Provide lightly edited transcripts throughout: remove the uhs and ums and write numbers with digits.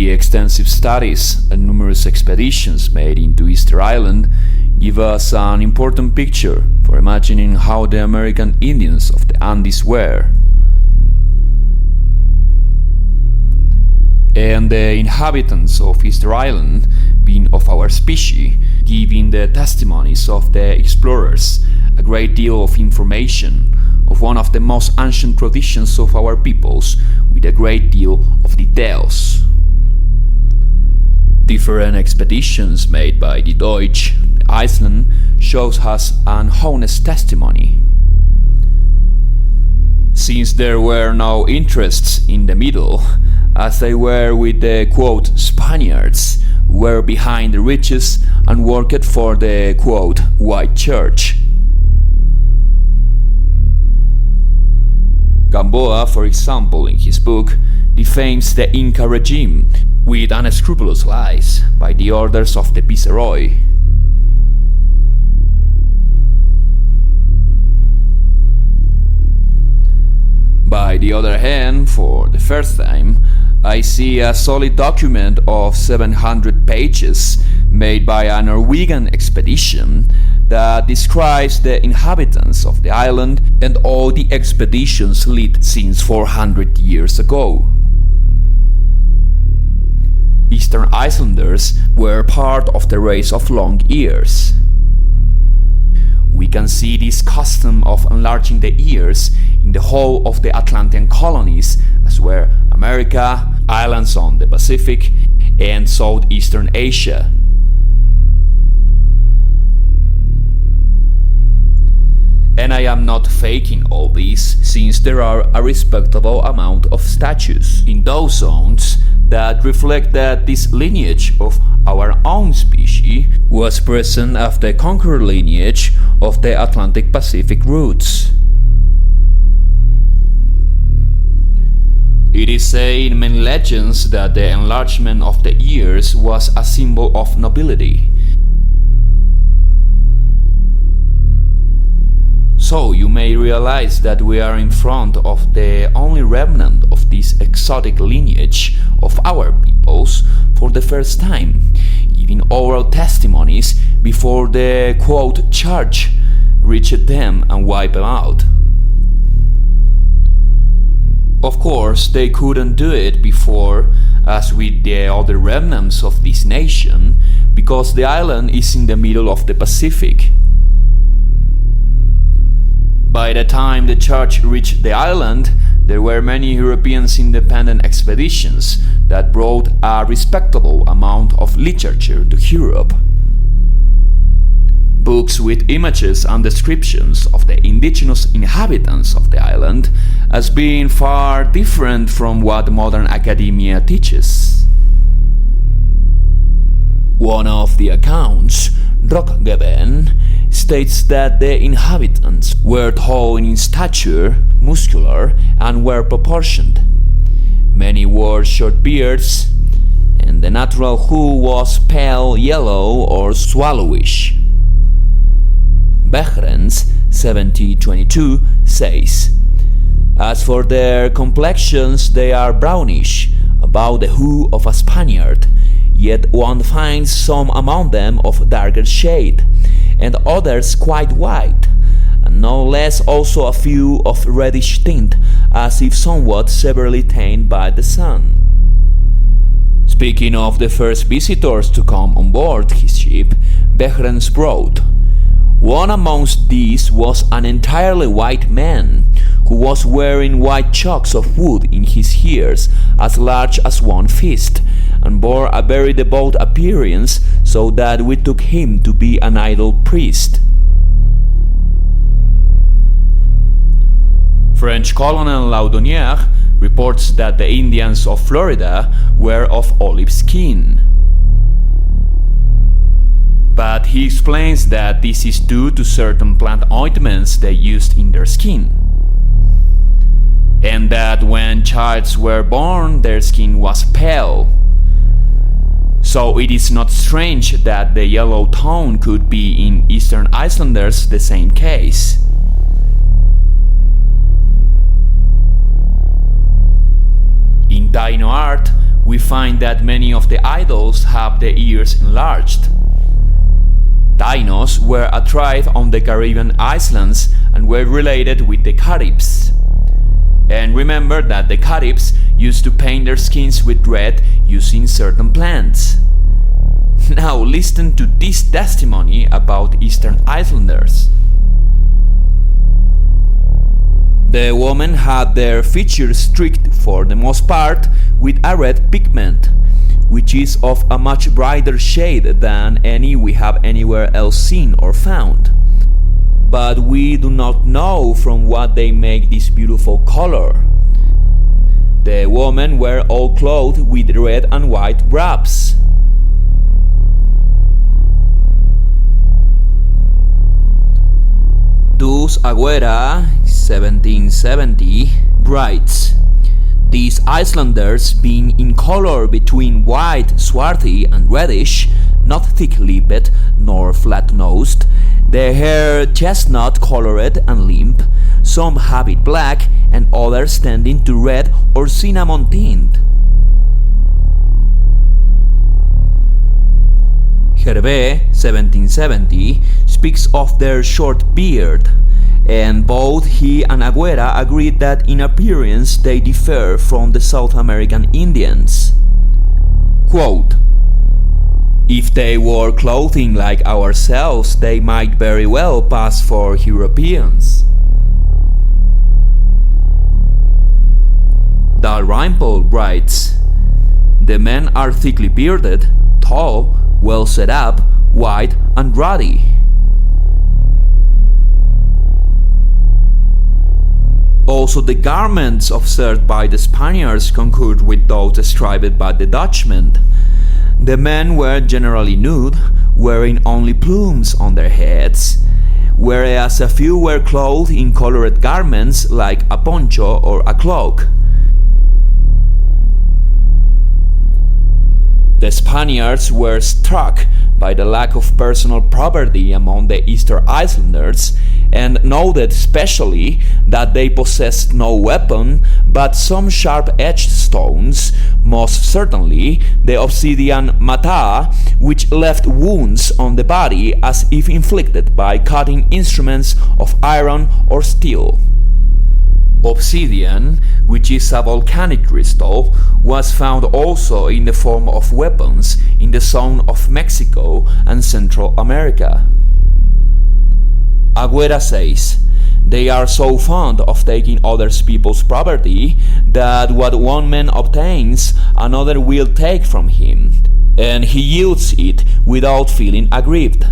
The extensive studies and numerous expeditions made into Easter Island give us an important picture for imagining how the American Indians of the Andes were. And the inhabitants of Easter Island, being of our species, giving the testimonies of the explorers a great deal of information of one of the most ancient traditions of our peoples with a great deal of details. Different expeditions made by the Deutsch, Iceland, shows us an honest testimony. Since there were no interests in the middle, as they were with the quote Spaniards, who were behind the riches and worked for the quote white church. Gamboa, for example, in his book, defames the Inca regime with unscrupulous lies by the orders of the Viceroy. By the other hand, for the first time, I see a solid document of 700 pages made by a Norwegian expedition that describes the inhabitants of the island and all the expeditions led since 400 years ago. Eastern Icelanders were part of the race of long ears. We can see this custom of enlarging the ears in the whole of the Atlantean colonies, as were America, islands on the Pacific, and Southeastern Asia. And I am not faking all this, since there are a respectable amount of statues in those zones that reflect that this lineage of our own species was present after the conqueror lineage of the Atlantic Pacific routes. It is said in many legends that the enlargement of the ears was a symbol of nobility. So you may realize that we are in front of the only remnant of this exotic lineage of our peoples for the first time, giving oral testimonies before the quote church reached them and wiped them out. Of course, they couldn't do it before, as with the other remnants of this nation, because the island is in the middle of the Pacific. By the time the church reached the island, there were many European independent expeditions that brought a respectable amount of literature to Europe. Books with images and descriptions of the indigenous inhabitants of the island as being far different from what modern academia teaches. One of the accounts, Rockgeben, states that the inhabitants were tall in stature, muscular, and well proportioned. Many wore short beards, and the natural hue was pale yellow or swallowish. Behrens, 1722, says, "As for their complexions, they are brownish, about the hue of a Spaniard, yet one finds some among them of darker shade, and others quite white, and no less also a few of reddish tint, as if somewhat severely tanned by the sun." Speaking of the first visitors to come on board his ship, Behrens wrote, "One amongst these was an entirely white man, who was wearing white chocks of wood in his ears as large as one fist, and bore a very devout appearance, so that we took him to be an idol priest." French Colonel Laudonnière reports that the Indians of Florida were of olive skin. But he explains that this is due to certain plant ointments they used in their skin, and that when childs were born, their skin was pale. So it is not strange that the yellow tone could be in Eastern Icelanders the same case. In Taino art, we find that many of the idols have the ears enlarged. Tainos were a tribe on the Caribbean islands and were related with the Caribs. And remember that the Caribs used to paint their skins with red using certain plants. Now listen to this testimony about Eastern Islanders. The women had their features streaked for the most part with a red pigment, which is of a much brighter shade than any we have anywhere else seen or found. But we do not know from what they make this beautiful color. The women were all clothed with red and white wraps. Dus Agüera, 1770, writes, "These Icelanders being in color between white, swarthy and reddish, not thick-lipped nor flat-nosed, their hair chestnut colored and limp, some have it black and others tending to red or cinnamon tint." Hervé, 1770, speaks of their short beard, and both he and Agüera agreed that in appearance they differ from the South American Indians. Quote, "If they wore clothing like ourselves, they might very well pass for Europeans." Dalrymple writes, "The men are thickly bearded, tall, well set up, white and ruddy." Also, the garments observed by the Spaniards concurred with those described by the Dutchmen. The men were generally nude, wearing only plumes on their heads, whereas a few were clothed in colored garments like a poncho or a cloak. The Spaniards were struck by the lack of personal property among the Eastern Islanders and noted especially that they possessed no weapon but some sharp-edged stones, most certainly the obsidian mata, which left wounds on the body as if inflicted by cutting instruments of iron or steel. Obsidian, which is a volcanic crystal, was found also in the form of weapons in the zone of Mexico and Central America. Agüera says, "They are so fond of taking other people's property that what one man obtains, another will take from him, and he yields it without feeling aggrieved.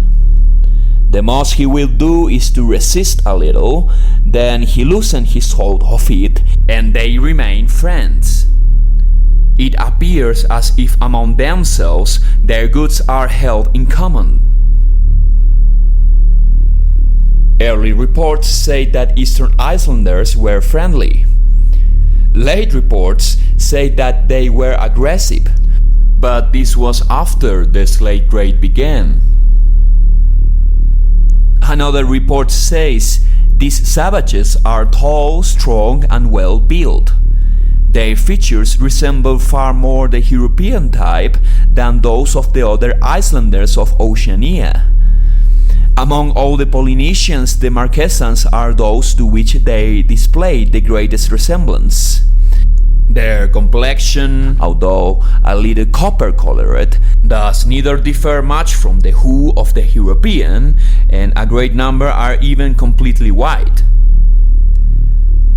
The most he will do is to resist a little, then he loosens his hold of it, and they remain friends. It appears as if among themselves their goods are held in common." Early reports say that Eastern Islanders were friendly. Late reports say that they were aggressive, but this was after the slave trade began. Another report says these savages are tall, strong, and well built. Their features resemble far more the European type than those of the other Icelanders of Oceania. Among all the Polynesians, the Marquesans are those to which they display the greatest resemblance. Their complexion, although a little copper-colored, does neither differ much from the hue of the European, and a great number are even completely white.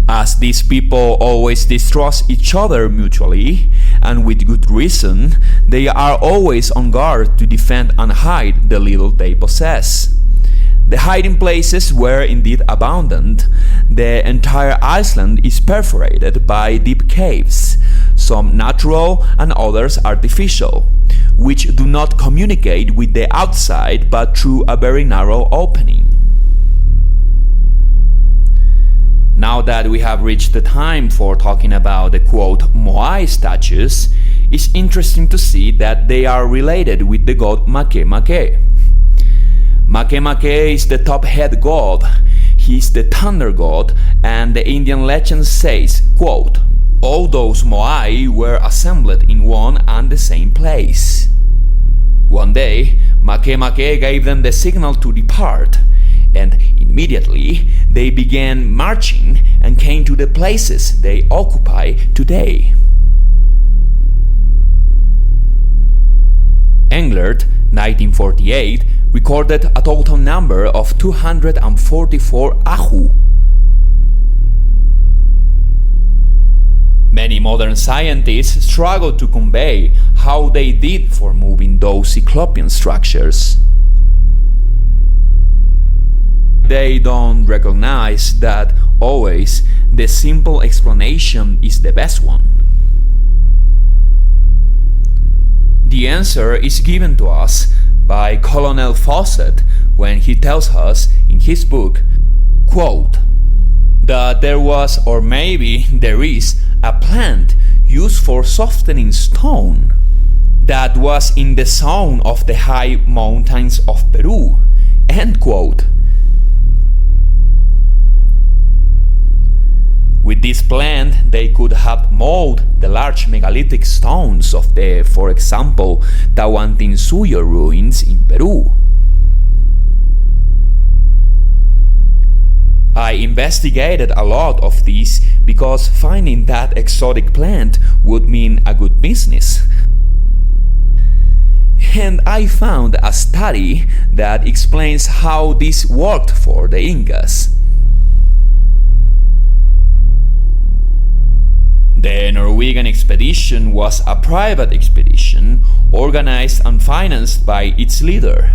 As these people always distrust each other mutually, and with good reason, they are always on guard to defend and hide the little they possess. The hiding places were indeed abundant. The entire island is perforated by deep caves, some natural and others artificial, which do not communicate with the outside but through a very narrow opening. Now that we have reached the time for talking about the quote Moai statues, it's interesting to see that they are related with the god Makemake. Makemake is the top head god. He is the thunder god, and the Indian legend says, quote, all those moai were assembled in one and the same place. One day, Makemake gave them the signal to depart, and immediately they began marching and came to the places they occupy today. Englert, 1948, recorded a total number of 244 ahu. Many modern scientists struggle to convey how they did for moving those cyclopean structures. They don't recognize that always the simple explanation is the best one. The answer is given to us by Colonel Fawcett when he tells us in his book, quote, that there was, or maybe there is, a plant used for softening stone that was in the zone of the high mountains of Peru, end quote. With this plant, they could have molded the large megalithic stones of the, for example, Tahuantinsuyo ruins in Peru. I investigated a lot of these because finding that exotic plant would mean a good business. And I found a study that explains how this worked for the Incas. The Norwegian expedition was a private expedition organized and financed by its leader,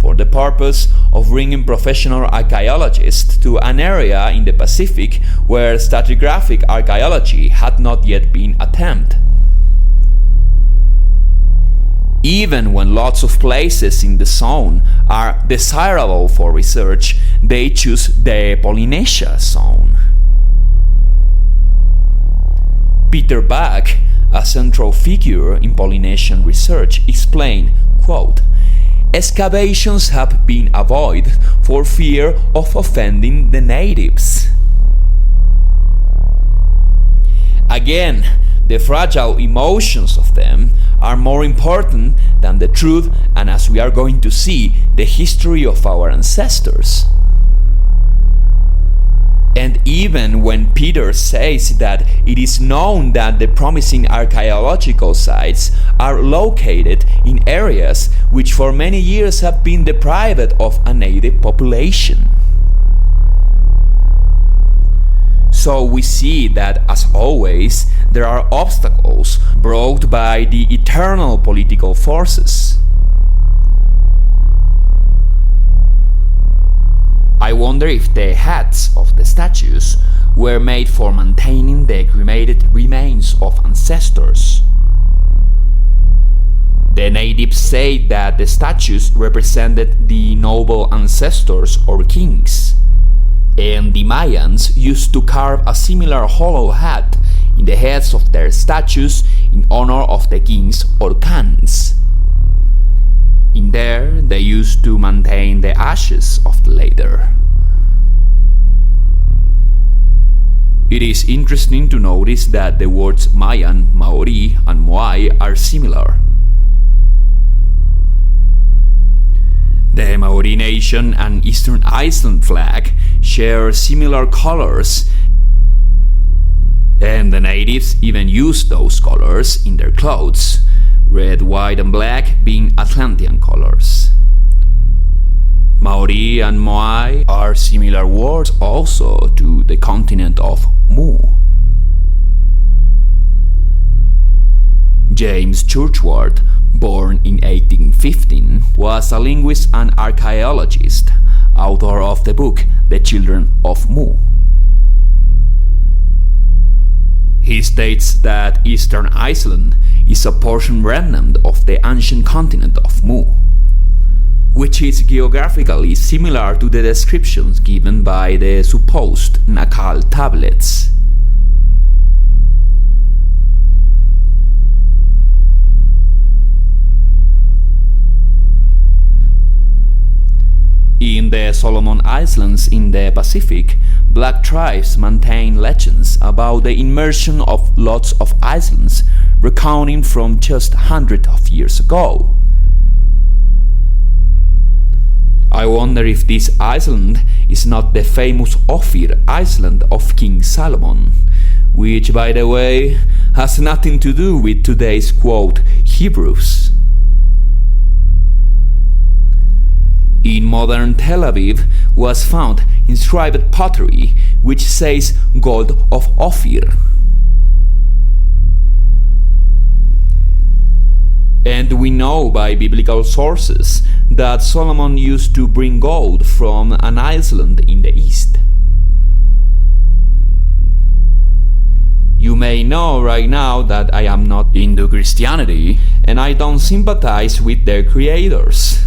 for the purpose of bringing professional archaeologists to an area in the Pacific where stratigraphic archaeology had not yet been attempted. Even when lots of places in the zone are desirable for research, they choose the Polynesia zone. Peter Bach, a central figure in Polynesian research, explained, quote, excavations have been avoided for fear of offending the natives. Again, the fragile emotions of them are more important than the truth and, as we are going to see, the history of our ancestors. And even when Peter says that it is known that the promising archaeological sites are located in areas which for many years have been deprived of a native population. So we see that, as always, there are obstacles brought by the eternal political forces. I wonder if the hats of the statues were made for maintaining the cremated remains of ancestors. The natives say that the statues represented the noble ancestors or kings, and the Mayans used to carve a similar hollow hat in the heads of their statues in honor of the kings or khans. In there, they used to maintain the ashes of the latter. It is interesting to notice that the words Mayan, Maori, and Moai are similar. The Maori nation and Eastern Iceland flag share similar colors, and the natives even use those colors in their clothes, red, white, and black being Atlantean colors. Maori and Moai are similar words also to the continent of Mu. James Churchward, born in 1815, was a linguist and archaeologist, author of the book The Children of Mu. He states that Eastern Iceland is a portion remnant of the ancient continent of Mu, which is geographically similar to the descriptions given by the supposed Nakal tablets. In In the Solomon Islands in the Pacific, black tribes maintain legends about the immersion of lots of islands, recounting from just hundreds of years ago. I wonder if this island is not the famous Ophir Island of King Solomon, which, by the way, has nothing to do with today's quote Hebrews. In modern Tel Aviv was found inscribed pottery which says gold of Ophir. And we know by biblical sources that Solomon used to bring gold from an island in the east. You may know right now that I am not into Christianity and I don't sympathize with their creators.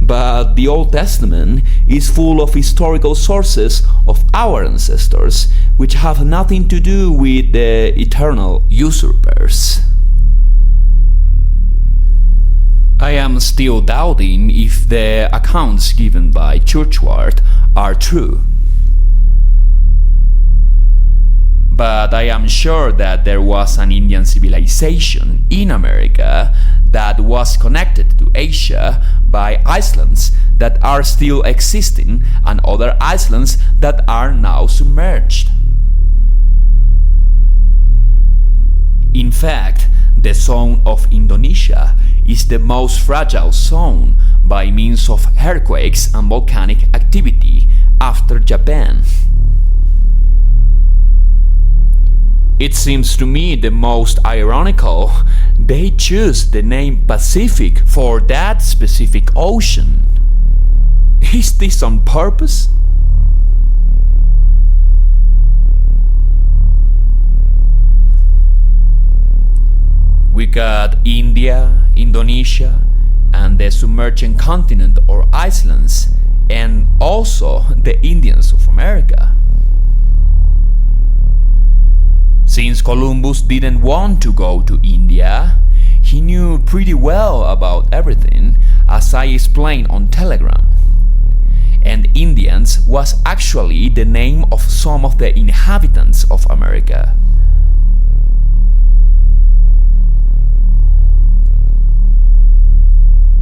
But the Old Testament is full of historical sources of our ancestors which have nothing to do with the eternal usurpers. I am still doubting if the accounts given by Churchward are true. But I am sure that there was an Indian civilization in America that was connected to Asia by islands that are still existing and other islands that are now submerged. In fact, the zone of Indonesia is the most fragile zone by means of earthquakes and volcanic activity after Japan. It seems to me the most ironical they choose the name Pacific for that specific ocean. Is this on purpose? We got India, Indonesia, and the submerging continent or islands, and also the Indians of America. Since Columbus didn't want to go to India, he knew pretty well about everything, as I explained on Telegram. And Indians was actually the name of some of the inhabitants of America.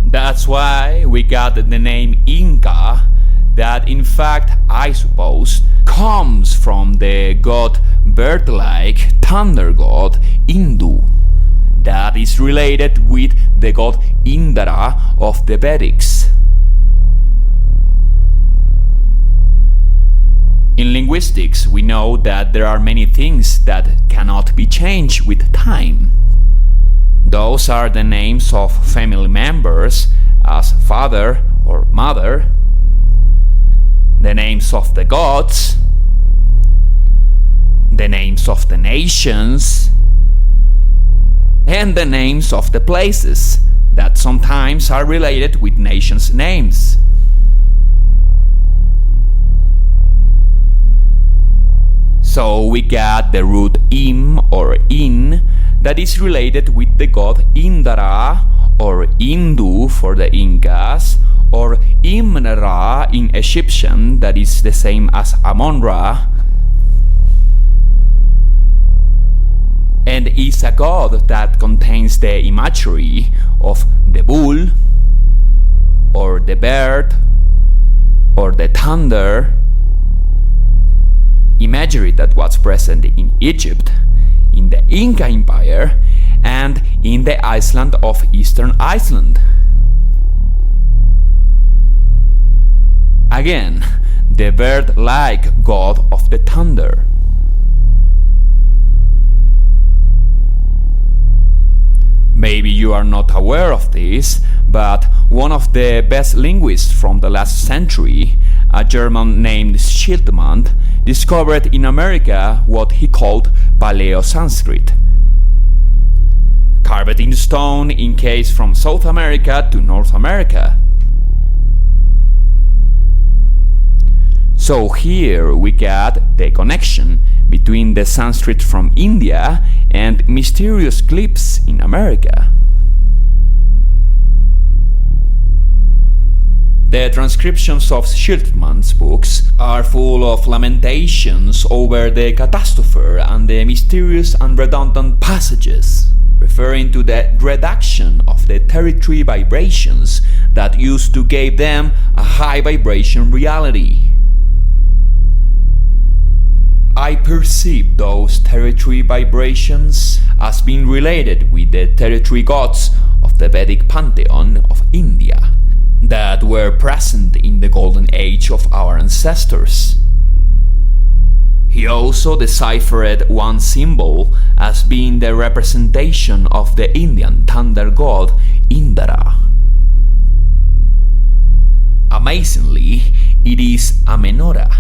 That's why we got the name Inca, that in fact, I suppose, comes from the god bird-like thunder god Indu, that is related with the god Indra of the Vedics. In linguistics, we know that there are many things that cannot be changed with time. Those are the names of family members as father or mother, the names of the gods, the names of the nations, and the names of the places that sometimes are related with nations' names. So we got the root im or in that is related with the god Indra or Indu for the Incas, or Imra in Egyptian, that is the same as Amon-Ra, and is a god that contains the imagery of the bull, or the bird, or the thunder, imagery that was present in Egypt, in the Inca Empire, and in the island of Eastern Iceland. Again, the bird-like god of the thunder. Maybe you are not aware of this, but one of the best linguists from the last century, a German named Schildmann, discovered in America what he called Paleo-Sanskrit. Carved in stone in case from South America to North America. So here we got the connection between the Sanskrit from India and mysterious glyphs in America. The transcriptions of Schiltmann's books are full of lamentations over the catastrophe and the mysterious and redundant passages, referring to the reduction of the territory vibrations that used to give them a high vibration reality. I perceive those territory vibrations as being related with the territory gods of the Vedic pantheon of India that were present in the golden age of our ancestors. He also deciphered one symbol as being the representation of the Indian thunder god Indra. Amazingly, it is a menorah.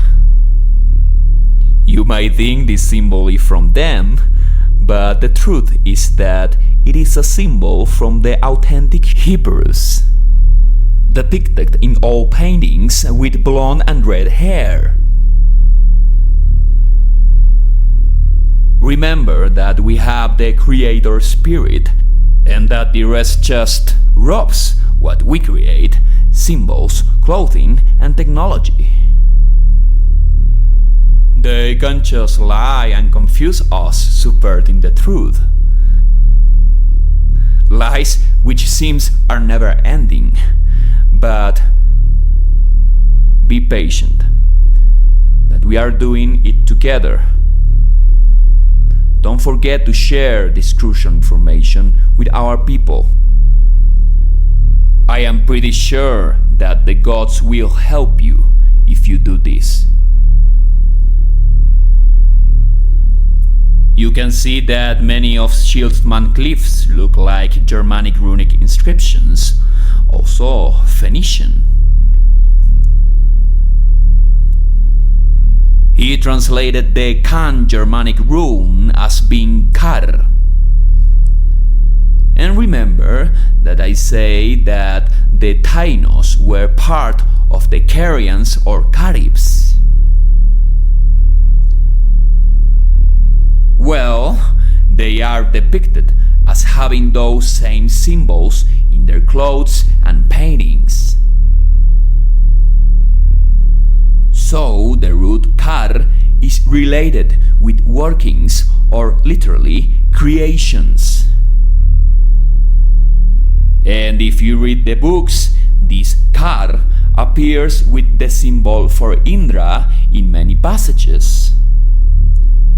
You might think this symbol is from them, but the truth is that it is a symbol from the authentic Hebrews, depicted in all paintings with blonde and red hair. Remember that we have the creator spirit and that the rest just robs what we create: symbols, clothing, and technology. They can just lie and confuse us, subverting the truth. Lies which seems are never ending. But be patient, that we are doing it together. Don't forget to share this crucial information with our people. I am pretty sure that the gods will help you if you do this. You can see that many of Schiltmann glyphs look like Germanic runic inscriptions, also Phoenician. He translated the Kan Germanic rune as being Kar. And remember that I say that the Tainos were part of the Carians or Caribs. Well, they are depicted as having those same symbols in their clothes and paintings. So the root Kar is related with workings or literally creations. And if you read the books, this Kar appears with the symbol for Indra in many passages,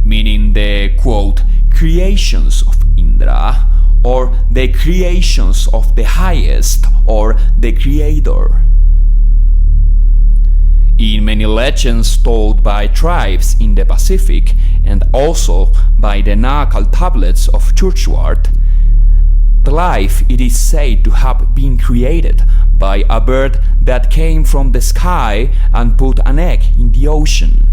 meaning the quote creations of Indra or the creations of the highest or the creator. In many legends told by tribes in the Pacific and also by the Nahal tablets of Churchward, the life it is said to have been created by a bird that came from the sky and put an egg in the ocean.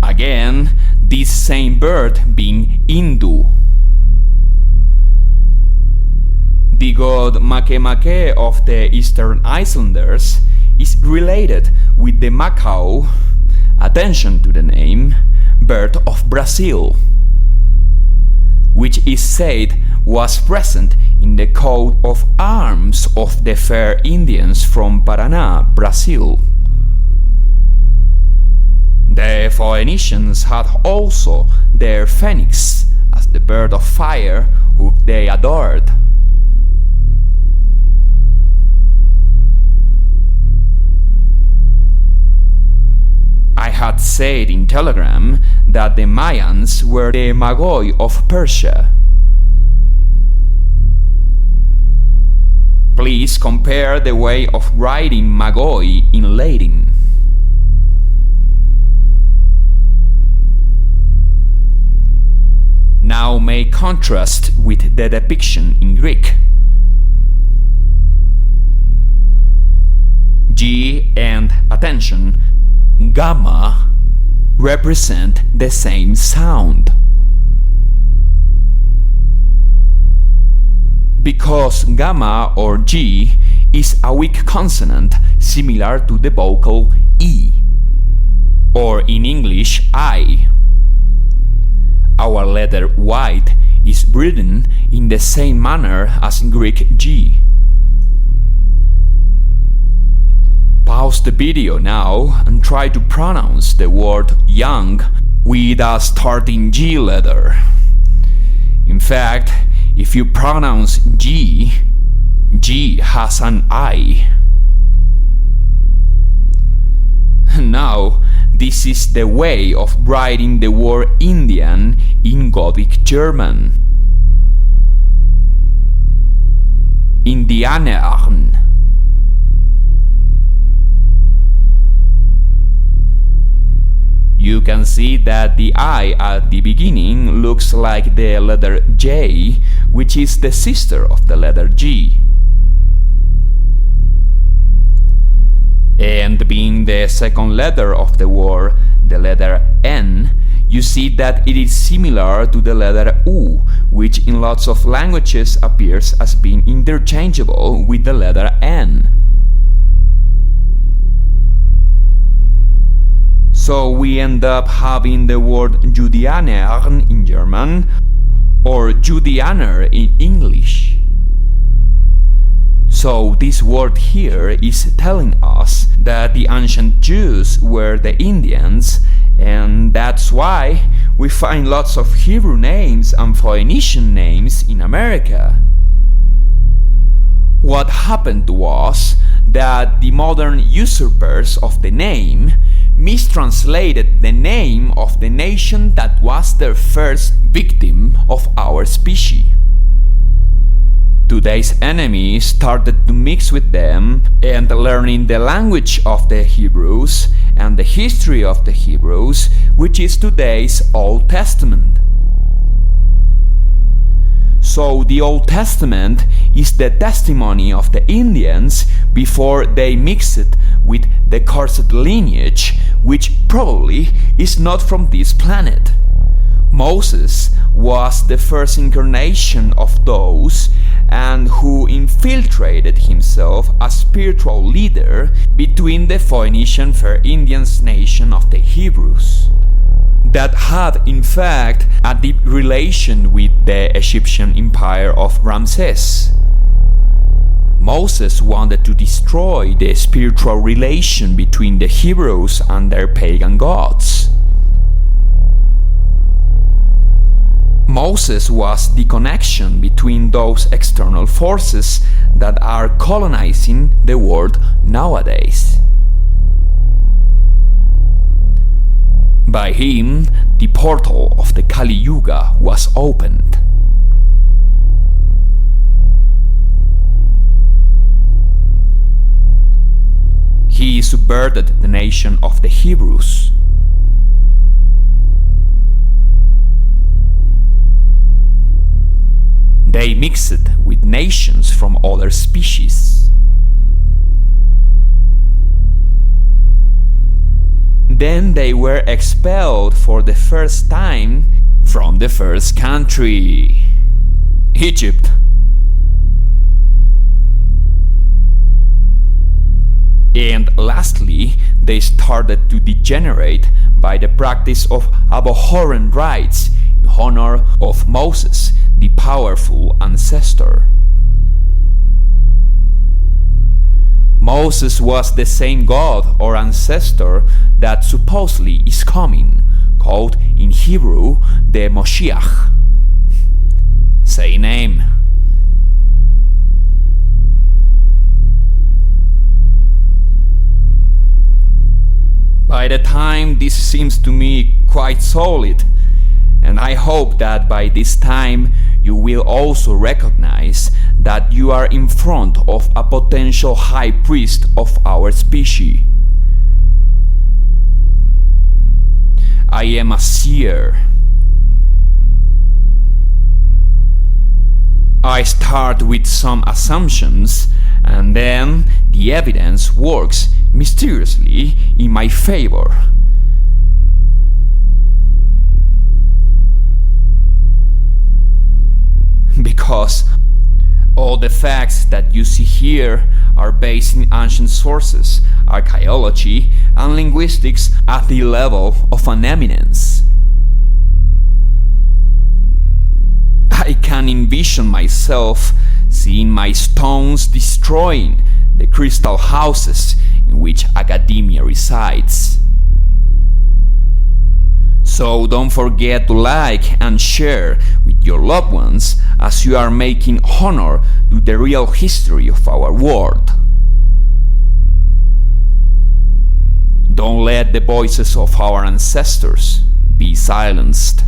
Again, this same bird being Indu. The god Makemake of the Eastern Islanders is related with the Macau, attention to the name, bird of Brazil, which is said was present in the coat of arms of the fair Indians from Paraná, Brazil. The Phoenicians had also their phoenix as the bird of fire whom they adored. I had said in Telegram that the Mayans were the Magoi of Persia. Please compare the way of writing Magoi in Latin. Now make contrast with the depiction in Greek. G and, attention, gamma represent the same sound. Because gamma or G is a weak consonant similar to the vocal E, or in English I. Our letter white is written in the same manner as in Greek G. Pause the video now and try to pronounce the word young with a starting G letter. In fact, if you pronounce G, G has an I. Now, this is the way of writing the word Indian in Gothic German. Indianern. You can see that the I at the beginning looks like the letter J, which is the sister of the letter G. And being the second letter of the word, the letter N, you see that it is similar to the letter U, which in lots of languages appears as being interchangeable with the letter N. So we end up having the word Judianern in German or Judianer in English. So this word here is telling us that the ancient Jews were the Indians, and that's why we find lots of Hebrew names and Phoenician names in America. What happened was that the modern usurpers of the name mistranslated the name of the nation that was their first victim of our species. Today's enemies started to mix with them and learning the language of the Hebrews and the history of the Hebrews, which is today's Old Testament. So the Old Testament is the testimony of the Indians before they mix it with the cursed lineage, which probably is not from this planet. Moses was the first incarnation of those and who infiltrated himself as spiritual leader between the Phoenician Fair Indians nation of the Hebrews that had in fact a deep relation with the Egyptian empire of Ramses. Moses wanted to destroy the spiritual relation between the Hebrews and their pagan gods. Moses was the connection between those external forces that are colonizing the world nowadays. By him, the portal of the Kali Yuga was opened. He subverted the nation of the Hebrews. They mixed with nations from other species. Then they were expelled for the first time from the first country, Egypt. And lastly, they started to degenerate by the practice of abhorrent rites in honor of Moses, the powerful ancestor. Moses was the same god or ancestor that supposedly is coming, called in Hebrew the Moshiach. Say name. By the time this seems to me quite solid, and I hope that by this time you will also recognize that you are in front of a potential high priest of our species. I am a seer. I start with some assumptions, and then the evidence works mysteriously in my favor. Because all the facts that you see here are based in ancient sources, archaeology, and linguistics at the level of an eminence. I can envision myself seeing my stones destroying the crystal houses in which academia resides. So don't forget to like and share with your loved ones as you are making honor to the real history of our world. Don't let the voices of our ancestors be silenced.